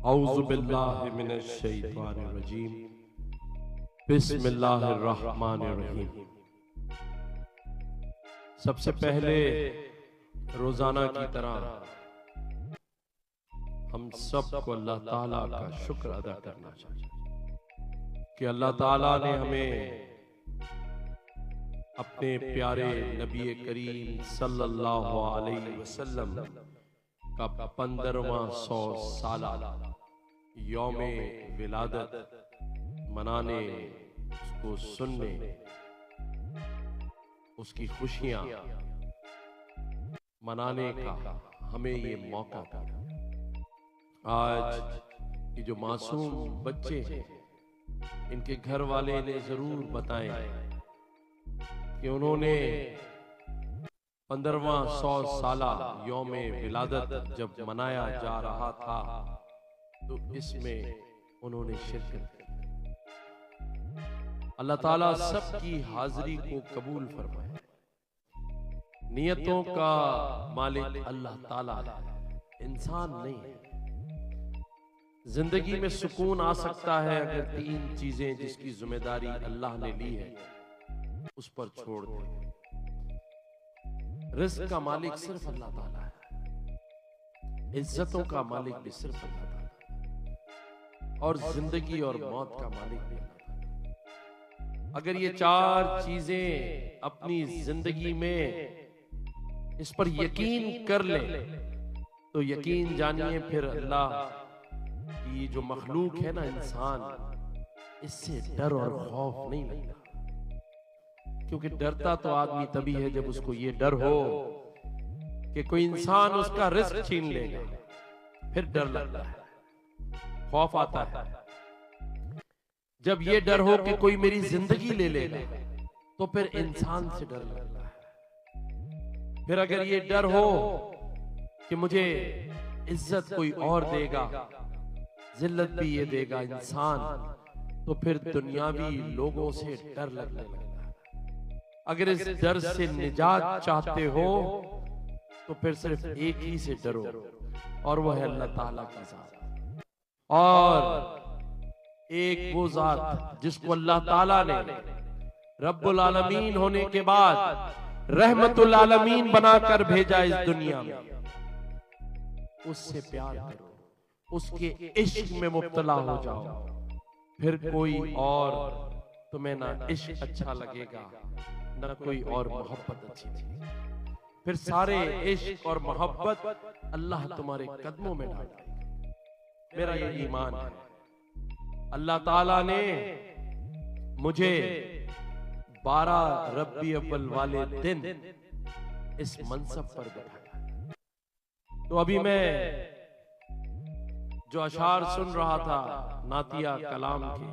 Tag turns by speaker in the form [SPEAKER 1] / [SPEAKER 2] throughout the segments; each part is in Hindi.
[SPEAKER 1] औज़ु बिल्लाहि मिनश शैतानिर रजीम। बिस्मिल्लाहिर रहमानिर रहीम। सबसे पहले रोजाना की तरह हम सबको अल्लाह ताला का शुक्र अदा करना चाहिए कि अल्लाह ताला ने हमें अपने प्यारे नबी करीम सल्लल्लाहु अलैहि वसल्लम का 15वां 100 साला यौमे विलादत मनाने, उसको सुनने, उसकी खुशियां मनाने का हमें ये मौका था। आज ये जो मासूम बच्चे हैं, इनके घर वाले ने जरूर बताएं कि उन्होंने 15वां 100 साला यौमे विलादत जब मनाया जा रहा था तो इसमें उन्होंने शिरकत की। अल्लाह ताला सबकी हाजिरी को कबूल फरमाए। नियतों का मालिक अल्लाह ताला है, इंसान नहीं है। जिंदगी में सुकून आ सकता है अगर 3 चीजें जिसकी जिम्मेदारी अल्लाह ने ली है उस पर छोड़ दे। रिज़्क़ का मालिक सिर्फ अल्लाह ताला है, इज्जतों का मालिक भी सिर्फ अल्लाह ताला है, और जिंदगी और मौत का मालिक भी अल्लाह ताला। अगर ये 4 चीजें अपनी जिंदगी में इस पर यकीन कर ले तो यकीन जानिए फिर अल्लाह की जो मखलूक है ना, इंसान, इससे डर और खौफ नहीं लगता। क्योंकि डरता तो आदमी तभी है जब उसको ये डर हो कि कोई इंसान उसका रिस्क छीन लेगा, फिर डर लगता है, खौफ आता है। जब ये डर हो कि कोई मेरी जिंदगी ले लेगा तो फिर इंसान से डर लगता है। फिर अगर ये डर हो कि मुझे इज्जत कोई और देगा, जिल्लत भी ये देगा इंसान, तो फिर दुनियावी लोगों से डर लगने लगता है। अगर इस डर से निजात चाहते हो तो फिर सिर्फ एक ही से डरो, और वो है अल्लाह ताला की ज़ात। और एक वो ज़ात जिसको अल्लाह ताला ने रब्बुल आलमीन होने के बाद रहमतुल आलमीन बनाकर भेजा इस दुनिया में, उससे प्यार करो, उसके इश्क में मुब्तला हो जाओ। फिर कोई और तुम्हें ना इश्क अच्छा लगेगा ना कोई और मोहब्बत अच्छी लगेगी। फिर सारे इश्क और मोहब्बत अल्लाह तुम्हारे कदमों में डाल देगा। मेरा ये ईमान है। अल्लाह ताला ने मुझे 12 रब्बी अव्वल वाले दिन इस मनसब पर बैठाया। तो अभी मैं जो अशार सुन रहा था नातिया कलाम के,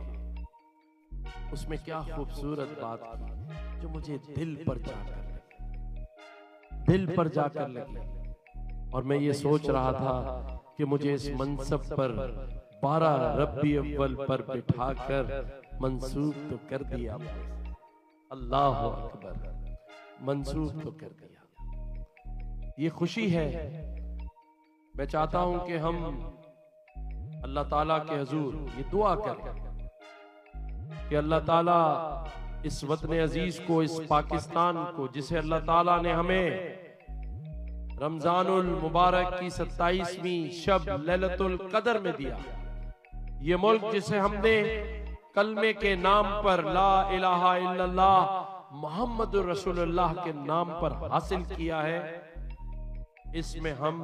[SPEAKER 1] उसमें क्या खूबसूरत बात की जो मुझे दिल पर जाकर लगी। और मैं ये सोच रहा था कि मुझे इस मनसब पर 12 रब्बी अव्वल पर बिठाकर मंसूब तो कर दिया, अल्लाह अकबर, मंसूब तो कर दिया। ये खुशी है। मैं चाहता हूं कि हम अल्लाह ताला के हुजूर ये दुआ करें कि अल्लाह ताला इस वतन अजीज को, इस पाकिस्तान को, जिसे अल्लाह ताला ने हमें रमजानुल मुबारक की 27वीं शब लैलतुल कदर में दिया, ये मुल्क जिसे हमने कलमे के नाम पर ला इलाहा इल्लल्लाह मुहम्मदुर रसूलुल्लाह के नाम पर हासिल किया है, इसमें हम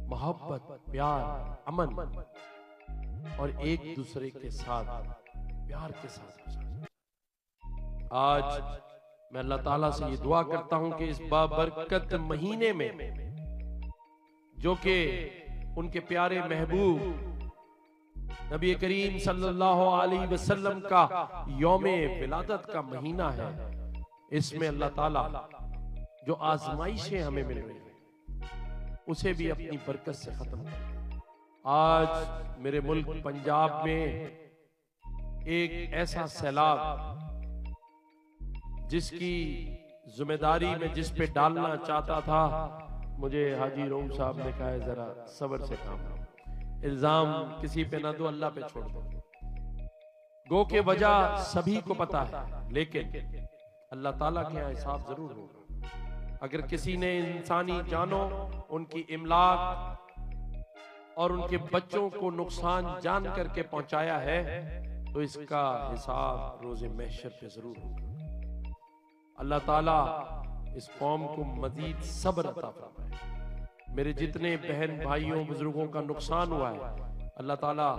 [SPEAKER 1] मोहब्बत, प्यार, अमन और एक दूसरे के साथ प्यार के साथ। आज मैं अल्लाह ताला से ये दुआ करता हूं कि इस बाबरकत महीने में, जो कि उनके प्यारे महबूब नबी करीम सल्लल्लाहु अलैहि वसल्लम का यौमे विलादत का महीना है, इसमें अल्लाह ताला जो आजमाइशें हमें मिल रही हैं उसे भी अपनी बरकत से खत्म कर। आज मेरे मुल्क पंजाब में एक ऐसा सैलाब जिसकी जिम्मेदारी में जिस पे डालना चाहता था, मुझे हाजी रोम साहब ने कहा है जरा सब्र से काम लो। इल्जाम किसी पे ना दो, अल्लाह पे छोड़ दो। गो के वजह सभी को पता है, लेकिन अल्लाह ताला के यहाँ हिसाब जरूर होगा। अगर किसी ने इंसानी जानों, उनकी इमलाक और उनके बच्चों को नुकसान जान करके पहुंचाया है, तो इसका हिसाब रोजे महशर पे जरूर होगा। अल्लाह ताला इस कौम को मजीद सब्र अता फरमाए। मेरे जितने बहन भाइयों बुजुर्गों का नुकसान हुआ है, अल्लाह ताला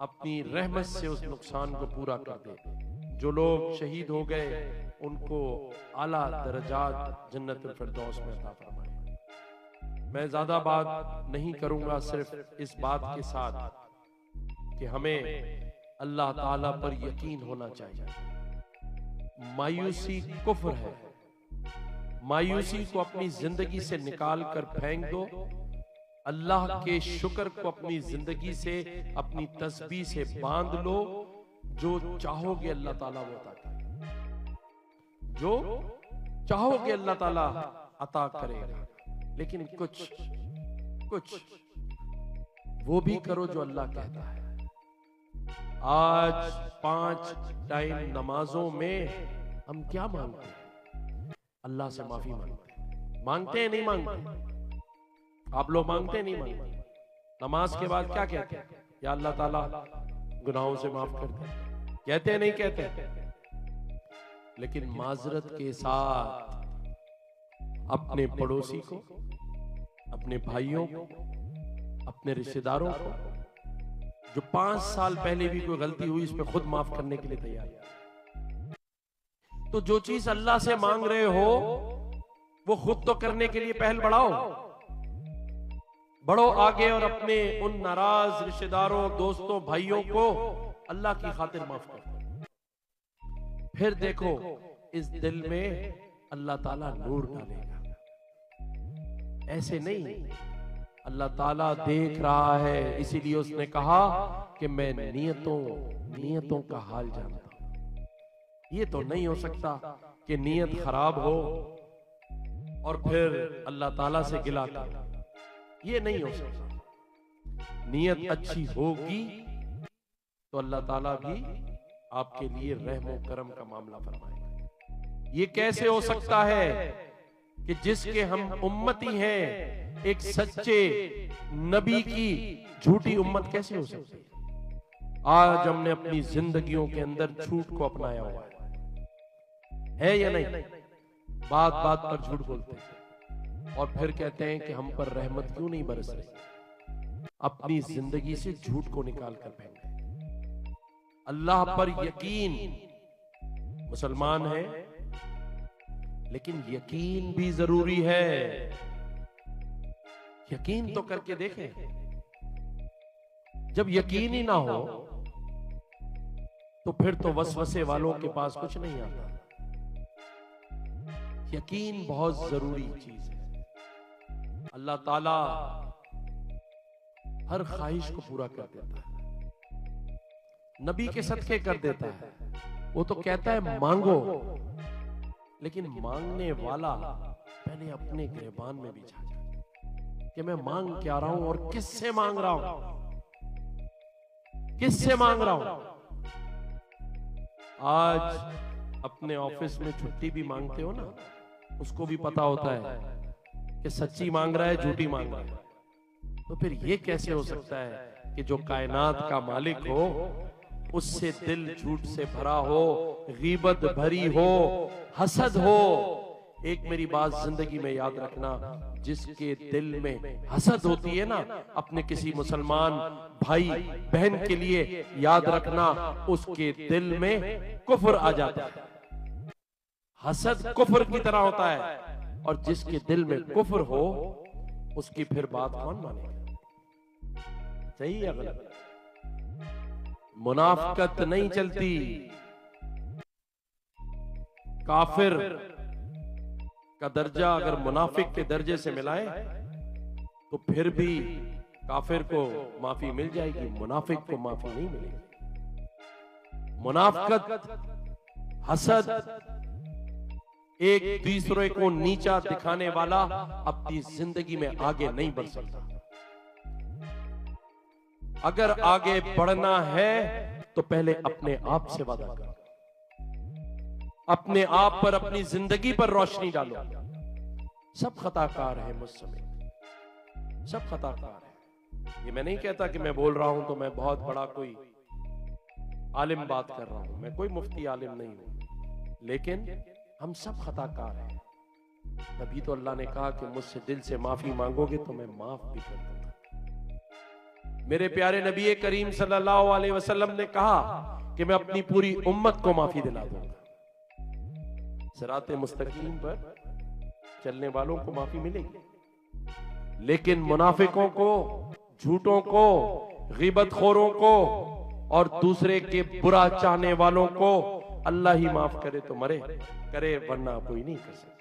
[SPEAKER 1] अपनी रहमत से उस नुकसान को पूरा कर दे। जो लोग शहीद हो गए उनको आला दर्जात जन्नतुल फिरदौस में अता फरमाए। मैं ज्यादा बात नहीं करूंगा, सिर्फ इस बात के साथ कि हमें अल्लाह ताला पर यकीन होना चाहिए। मायूसी कुफ्र है। मायूसी को अपनी जिंदगी से निकाल कर फेंक दो। अल्लाह के शुक्र को अपनी जिंदगी से, अपनी तस्बीह से बांध लो। जो चाहोगे अल्लाह ताला वो अता करेगा, जो चाहोगे अल्लाह ताला अता करेगा। लेकिन कुछ वो भी करो जो अल्लाह कहता है। आज 5 टाइम नमाजों में हम क्या मांगते हैं? अल्लाह से माफी मांगते हैं, नहीं मांगते? आप लोग मांगते नहीं मांगते? नमाज के बाद क्या कहते हैं? या अल्लाह ताला गुनाहों से माफ कर दे, कहते हैं नहीं कहते? लेकिन माजरत के साथ अपने पड़ोसी को, अपने भाइयों को, अपने रिश्तेदारों को, जो 5 साल पहले भी कोई गलती हुई, इस पे खुद माफ करने के लिए तैयार है। तो जो चीज अल्लाह से मांग रहे हो वो खुद तो करने के लिए पहल बढ़ो आगे, और अपने उन नाराज रिश्तेदारों, दोस्तों, भाइयों को अल्लाह की खातिर माफ कर दो। फिर देखो इस दिल में अल्लाह ताला नूर डालेगा। ऐसे नहीं, अल्लाह ताला देख रहा है, इसीलिए उसने कहा कि मैं नियतों का हाल जानता हूं। ये तो नहीं हो सकता कि नियत खराब हो और फिर अल्लाह ताला से गिला कर, ये नहीं हो सकता। नियत अच्छी होगी तो अल्लाह ताला भी आपके लिए रहमो करम का मामला फरमाएगा। ये कैसे हो सकता है कि जिसके हम उम्मती हैं, एक सच्चे नबी की झूठी उम्मत कैसे हो सकती है? आज हमने अपनी जिंदगियों के अंदर झूठ को अपनाया हुआ है या नहीं? बात बात पर झूठ बोलते हैं और फिर कहते हैं कि हम पर रहमत क्यों नहीं बरस रही। अपनी जिंदगी से झूठ को निकाल कर फेंक। अल्लाह पर यकीन, मुसलमान है लेकिन यकीन भी जरूरी है। यकीन तो करके देखें। जब यकीन ही ना हो तो फिर तो वसवसे वालों के पास कुछ नहीं आता। यकीन बहुत जरूरी चीज है। अल्लाह ताला हर ख्वाहिश को पूरा कर देता है, नबी के सदके कर देता है। वो तो कहता है मांगो, लेकिन मांगने वाला पहले अपने गिरबान में भी झांके कि मैं मांग क्या रहा हूं और किससे मांग रहा हूं, किससे मांग रहा हूं। आज अपने ऑफिस में छुट्टी भी मांगते हो ना, उसको भी पता होता है कि सच्ची मांग रहा है, झूठी मांग रहा है। तो फिर ये कैसे हो सकता है कि जो कायनात का मालिक हो उससे दिल झूठ से भरा हो, गीबत भरी हो, हसद हो। एक मेरी बात जिंदगी में याद रखना, जिसके दिल में हसद होती है ना अपने किसी मुसलमान भाई बहन के लिए, याद रखना उसके दिल में कुफ्र आ जाता है। हसद कुफ्र की तरह होता है, और जिसके दिल में कुफ्र हो उसकी फिर बात कौन मानेगा? सही है गलत? मुनाफिकत नहीं चलती। काफिर का दर्जा अगर मुनाफिक के दर्जे से मिलाए तो फिर भी काफिर को माफी मिल जाएगी, मुनाफिक को माफी नहीं मिलेगी। मुनाफिकत, हसद, एक दूसरे को नीचा दिखाने वाला अपनी जिंदगी में आगे नहीं बढ़ सकता। अगर आगे बढ़ना है तो पहले अपने आप से वादा करो, अपने आप पर, अपनी जिंदगी पर रोशनी डालो। सब खताकार है, मुझ समेत सब खताकार है। ये मैं नहीं कहता कि मैं बोल रहा हूं तो मैं बहुत बड़ा कोई आलिम बात कर रहा हूं, मैं कोई मुफ्ती आलिम नहीं हूं, लेकिन हम सब खताकार हैं। तभी तो अल्लाह ने कहा कि मुझसे दिल से माफी मांगोगे तो मैं माफ भी कर दूंगा। मेरे प्यारे नबी करीम सल्लल्लाहु अलैहि वसल्लम ने कहा कि मैं अपनी पूरी उम्मत को माफी दिला दूंगा। सिराते मुस्तकीम पर चलने वालों को माफी मिलेगी, लेकिन मुनाफिकों को, झूठों को, गिबतखोरों को और दूसरे के बुरा चाहने वालों को अल्लाह ही माफ करे तो मरे, करे वरना कोई नहीं कर सकता।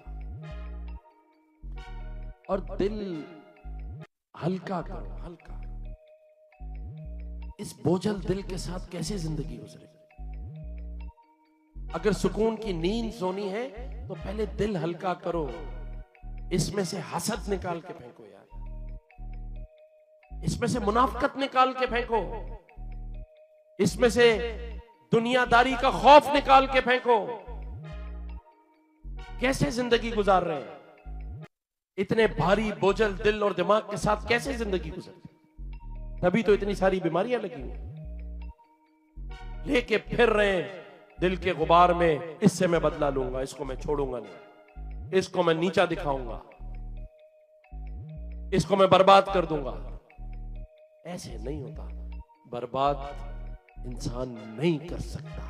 [SPEAKER 1] और दिल हल्का करो, हल्का। इस बोझल दिल के साथ कैसे जिंदगी गुजरेगी? अगर सुकून की नींद सोनी है तो पहले दिल हल्का करो। इसमें से हसद निकाल के फेंको यार, इसमें से मुनाफिकत निकाल के फेंको, इसमें से दुनियादारी का खौफ निकाल के फेंको। कैसे जिंदगी गुजार रहे हैं? इतने भारी बोझल दिल और दिमाग के साथ कैसे जिंदगी गुजरती? तभी तो इतनी सारी बीमारियां लगी हुई, लेके फिर रहे हैं दिल के गुबार में, इससे मैं बदला लूंगा, इसको मैं छोड़ूंगा नहीं, इसको मैं नीचा दिखाऊंगा, इसको मैं बर्बाद कर दूंगा। ऐसे नहीं होता। बर्बाद इंसान नहीं कर सकता,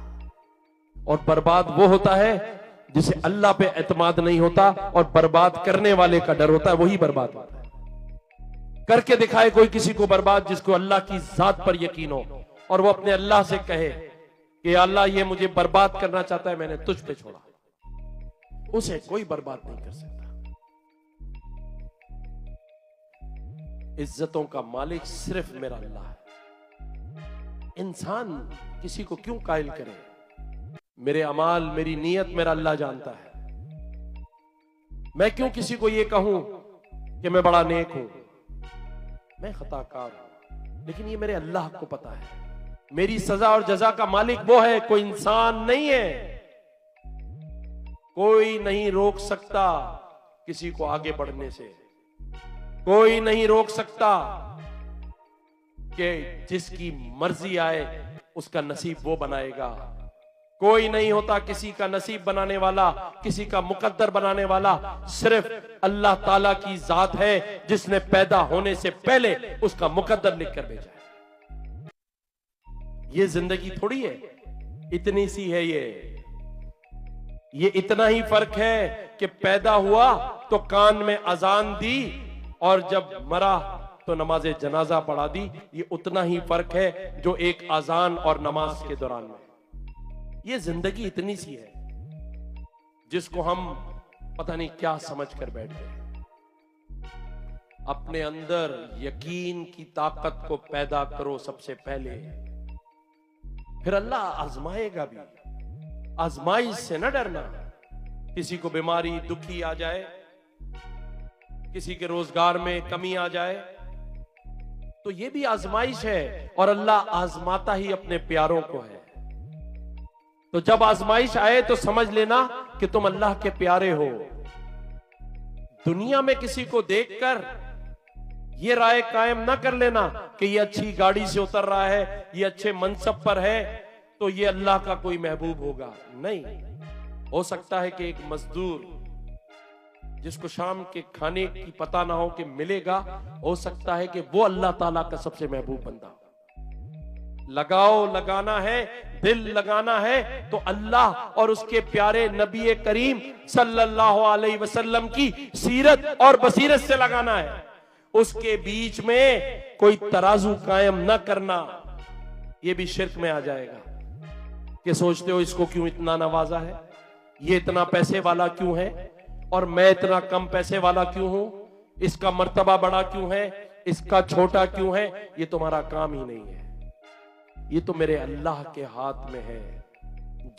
[SPEAKER 1] और बर्बाद वो होता है जिसे अल्लाह पे एतमाद नहीं होता और बर्बाद करने वाले का डर होता है, वही बर्बाद होता है। करके दिखाए कोई किसी को बर्बाद जिसको अल्लाह की जात पर यकीन हो, और वो अपने अल्लाह से कहे कि अल्लाह ये मुझे बर्बाद करना चाहता है, मैंने तुझ पे छोड़ा, उसे कोई बर्बाद नहीं कर सकता। इज्जतों का मालिक सिर्फ मेरा अल्लाह है। इंसान किसी को क्यों कायल करे? मेरे अमाल, मेरी नीयत मेरा अल्लाह जानता है। मैं क्यों किसी को यह कहूं कि मैं बड़ा नेक हूं? मैं खताकार हूं, लेकिन ये मेरे अल्लाह को पता है। मेरी सजा और जजा का मालिक वो है, कोई इंसान नहीं है। कोई नहीं रोक सकता किसी को आगे बढ़ने से, कोई नहीं रोक सकता कि जिसकी मर्जी आए उसका नसीब वो बनाएगा। कोई नहीं होता किसी का नसीब बनाने वाला, किसी का मुकद्दर बनाने वाला। सिर्फ अल्लाह ताला की जात है जिसने पैदा होने से पहले उसका मुकद्दर लिख कर भेजा है। ये जिंदगी थोड़ी है, इतनी सी है ये इतना ही फर्क है कि पैदा हुआ तो कान में अजान दी और जब मरा तो नमाज जनाजा पढ़ा दी। ये उतना ही फर्क है जो एक अजान और नमाज के दौरान में। ये जिंदगी इतनी सी है जिसको हम पता नहीं क्या समझ कर बैठ गए। अपने अंदर यकीन की ताकत को पैदा करो सबसे पहले, फिर अल्लाह आजमाएगा भी। आजमाइश से न डरना। किसी को बीमारी, दुखी आ जाए, किसी के रोजगार में कमी आ जाए, तो ये भी आजमाइश है, और अल्लाह आजमाता ही अपने प्यारों को है। तो जब आजमाइश आए तो समझ लेना कि तुम अल्लाह के प्यारे हो। दुनिया में किसी को देखकर ये राय कायम ना कर लेना कि ये अच्छी गाड़ी से उतर रहा है, ये अच्छे मनसब पर है, तो ये अल्लाह का कोई महबूब होगा। नहीं, हो सकता है कि एक मजदूर जिसको शाम के खाने की पता ना हो कि मिलेगा, हो सकता है कि वो अल्लाह ताला का सबसे महबूब बंदा। लगाओ, लगाना है, दिल लगाना है तो अल्लाह और उसके प्यारे नबी करीम सल्लल्लाहु अलैहि वसल्लम की सीरत और बसीरत से लगाना है। उसके बीच में कोई तराजू कायम न करना, यह भी शिर्क में आ जाएगा। कि सोचते हो इसको क्यों इतना नवाजा है, ये इतना पैसे वाला क्यों है और मैं इतना कम पैसे वाला क्यों हूं, इसका मर्तबा बड़ा क्यों है, इसका छोटा क्यों है। ये तुम्हारा काम ही नहीं है। ये तो मेरे अल्लाह के हाथ में है,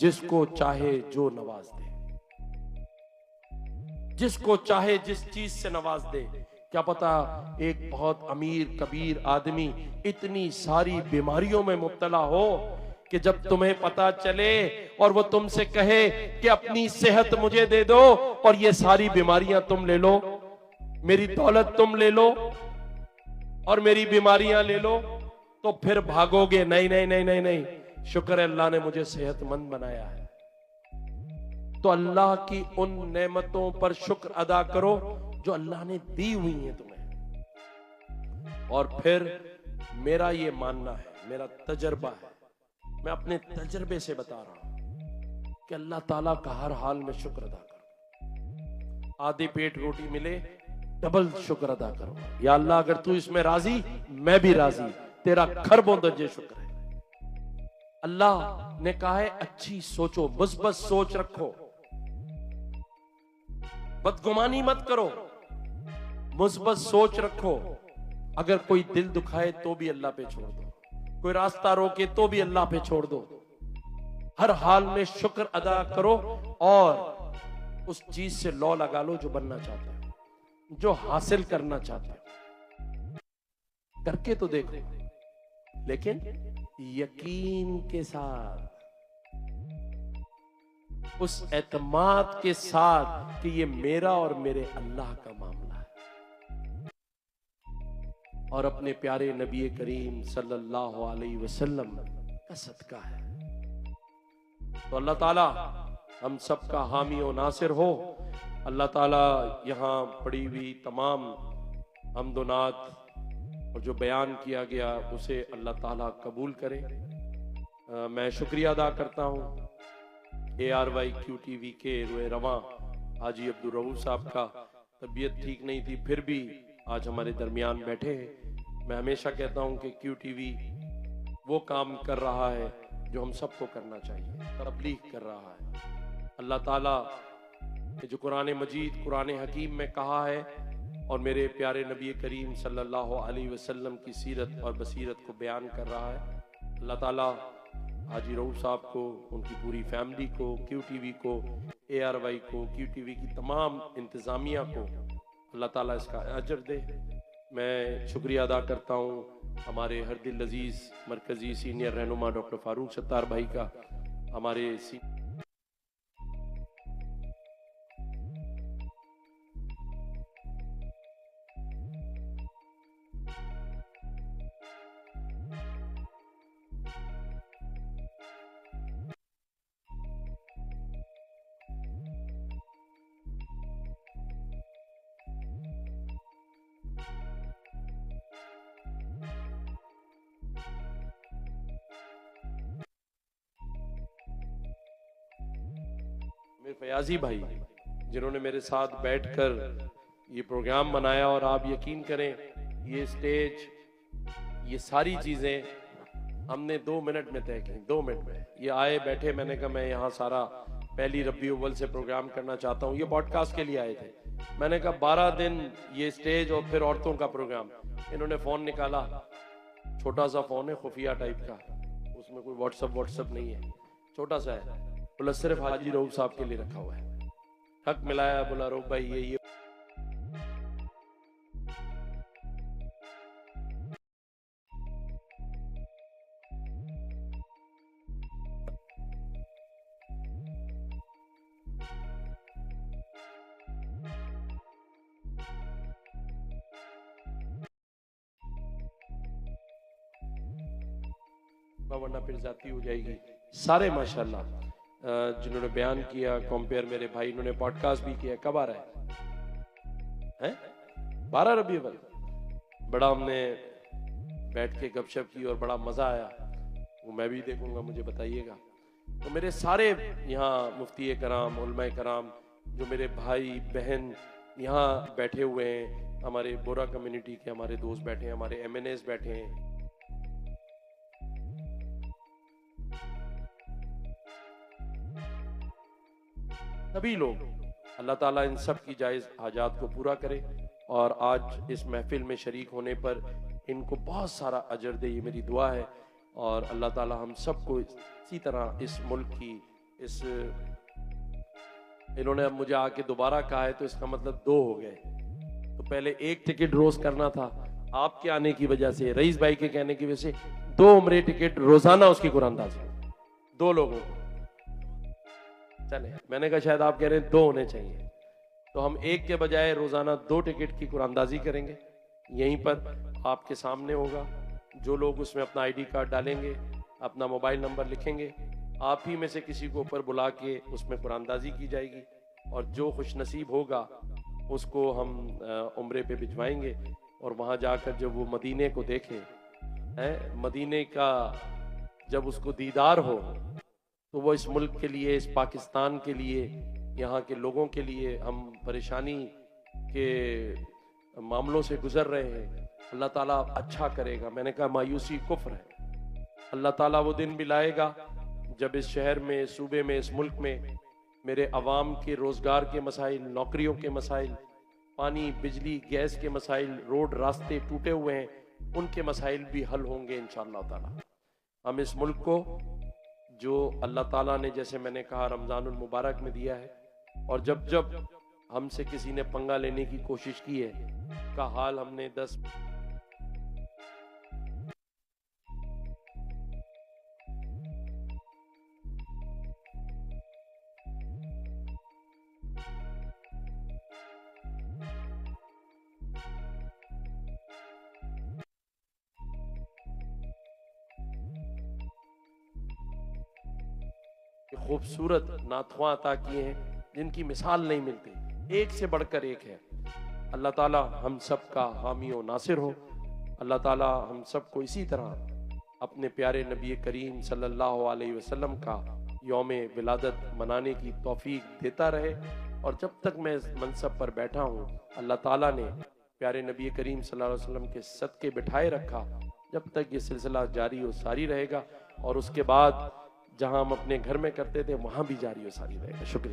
[SPEAKER 1] जिसको चाहे जो नवाज दे, जिसको चाहे जिस चीज से नवाज दे। क्या पता एक बहुत अमीर कबीर आदमी इतनी सारी बीमारियों में मुब्तला हो कि जब तुम्हें पता चले और वो तुमसे कहे कि अपनी सेहत मुझे दे दो और ये सारी बीमारियां तुम ले लो, मेरी दौलत तुम ले लो और मेरी बीमारियां ले लो, तो फिर भागोगे? नहीं नहीं नहीं नहीं नहीं, शुक्र है अल्लाह ने मुझे सेहतमंद बनाया है। तो अल्लाह की उन नेमतों पर शुक्र अदा करो जो अल्लाह ने दी हुई है तुम्हें। और फिर मेरा ये मानना है, मेरा तजर्बा है, मैं अपने तजर्बे से बता रहा हूं कि अल्लाह ताला का हर हाल में शुक्र अदा करो। आधे पेट रोटी मिले डबल शुक्र अदा करो। या अल्लाह अगर तू इसमें राजी, मैं भी राजी, तेरा खरबों दर्जे शुक्र है। अल्लाह ने कहा है अच्छी सोचो, मुस्बत सोच रखो, बदगुमानी मत करो, मुस्बत सोच रखो। अगर कोई दिल दुखाए तो भी अल्लाह पे छोड़ दो, कोई रास्ता रोके तो भी अल्लाह पे छोड़ दो। हर हाल में शुक्र अदा करो और उस चीज से लौ लगा लो जो बनना चाहते हो, जो हासिल करना चाहते हो। करके तो देखो, लेकिन यकीन के साथ, उस एतमाद के साथ कि ये मेरा और मेरे अल्लाह का मामला है और अपने प्यारे नबी करीम सल्लल्लाहु अलैहि वसल्लम का सदका है। तो अल्लाह ताला हम सबका हामी और नासिर हो। अल्लाह ताला यहाँ पड़ी हुई तमाम हम्दुनात और जो बयान किया गया उसे अल्लाह ताला कबूल करे। मैं शुक्रिया अदा करता हूँ ARY QTV के रोए रवां हाजी अब्दुल रऊफ साहब का। तबीयत ठीक नहीं थी, फिर भी आज हमारे दरमियान बैठे हैं। मैं हमेशा कहता हूँ कि QTV वो काम कर रहा है जो हम सबको करना चाहिए, तबलीग कर रहा है। अल्लाह ताला ने जो कुरान मजीद, कुरान हकीम में कहा है और मेरे प्यारे नबी करीम सल्लल्लाहु अलैहि वसल्लम की सीरत और बसीरत को बयान कर रहा है। अल्लाह ताला हाजी रऊफ साहब को, उनकी पूरी फैमिली को, QTV को, ARY को, QTV की तमाम इंतज़ामिया को अल्लाह ताला इसका अजर दे। मैं शुक्रिया अदा करता हूँ हमारे हर दिल अजीज़ मरकज़ी सीनियर रहनुमा डॉक्टर फारूक सत्तार भाई का, हमारे मेरे फयाजी भाई जिन्होंने मेरे साथ बैठकर ये प्रोग्राम बनाया। और आप यकीन करें, ये स्टेज, ये सारी चीज़ें हमने 2 मिनट में तय की। 2 मिनट में ये आए बैठे, मैंने कहा मैं यहाँ सारा पहली रबी अव्वल से प्रोग्राम करना चाहता हूँ। ये पॉडकास्ट के लिए आए थे। मैंने कहा 12 दिन ये स्टेज और फिर औरतों का प्रोग्राम। इन्होंने फ़ोन निकाला, छोटा सा फ़ोन है खुफिया टाइप का, उसमें कोई व्हाट्सअप नहीं है, छोटा सा है, बोला सिर्फ हाजी रऊफ साहब के लिए रखा हुआ है। हक मिलाया, बोला रऊफ भाई ये वरना फिर जाती हो जाएगी। सारे माशाल्लाह जिन्होंने बयान किया, कंपेयर मेरे भाई, इन्होंने पॉडकास्ट भी किया। कब आ रहा है? 12 रबी अव्वल। बड़ा हमने बैठ के गपशप की और बड़ा मजा आया, वो मैं भी देखूंगा, मुझे बताइएगा। तो मेरे सारे यहाँ मुफ्ती कराम, उलमा कराम, जो मेरे भाई बहन यहाँ बैठे हुए हैं, हमारे बोरा कम्युनिटी के हमारे दोस्त बैठे हैं, हमारे MNAs बैठे हैं, सभी लोग, अल्लाह ताला इन सब की जायज़ हाजात को पूरा करे। और आज इस महफिल में शरीक होने पर इनको बहुत सारा अजर दे, ये मेरी दुआ है। और अल्लाह ताला हम सबको इसी तरह इस मुल्क की इन्होंने अब मुझे आके दोबारा कहा है तो इसका मतलब 2 हो गए, तो पहले एक टिकट रोज करना था, आपके आने की वजह से, रईस भाई के कहने की वजह से 2 उम्रे टिकट रोजाना उसकी कुरानदाजी, 2 लोगों को। चले, मैंने कहा शायद आप कह रहे हैं 2 होने चाहिए, तो हम 1 के बजाय रोजाना 2 टिकट की कुरानदाजी करेंगे। यहीं पर आपके सामने होगा, जो लोग उसमें अपना आईडी कार्ड डालेंगे, अपना मोबाइल नंबर लिखेंगे, आप ही में से किसी को ऊपर बुला के उसमें कुरानदाजी की जाएगी, और जो खुश नसीब होगा उसको हम उम्रे पे भिजवाएंगे। और वहां जाकर जब वो मदीने को देखे, मदीने का जब उसको दीदार हो, तो वो इस मुल्क के लिए, इस पाकिस्तान के लिए, यहाँ के लोगों के लिए, हम परेशानी के मामलों से गुजर रहे हैं, अल्लाह ताला अच्छा करेगा। मैंने कहा मायूसी कुफ्र है। अल्लाह ताला वो दिन भी लाएगा जब इस शहर में, सूबे में, इस मुल्क में मेरे अवाम के रोजगार के मसाइल, नौकरियों के मसाइल, पानी, बिजली, गैस के मसाइल, रोड रास्ते टूटे हुए हैं, उनके मसाइल भी हल होंगे इंशाअल्लाह ताला। हम इस मुल्क को जो अल्लाह ताला ने, जैसे मैंने कहा, रमजानुल मुबारक में दिया है, और जब जब हमसे किसी ने पंगा लेने की कोशिश की है, का हाल हमने 10 खूबसूरत नाथुआ अता किए हैं जिनकी मिसाल नहीं मिलती, एक से बढ़कर एक है। अल्लाह ताला हम सब का हामी और नासिर हो। अल्लाह ताला हम सबको इसी तरह अपने प्यारे नबी करीम सल्लल्लाहु अलैहि वसल्लम का यौम विलादत मनाने की तौफीक देता रहे। और जब तक मैं इस मनसब पर बैठा हूँ, अल्लाह ताला ने प्यारे नबी करीम सल्लल्लाहु अलैहि वसल्लम के सदके बिठाए रखा, जब तक ये सिलसिला जारी और सारी रहेगा। और उसके बाद जहां हम अपने घर में करते थे, वहां भी जारी और सारी रहेगा। शुक्रिया।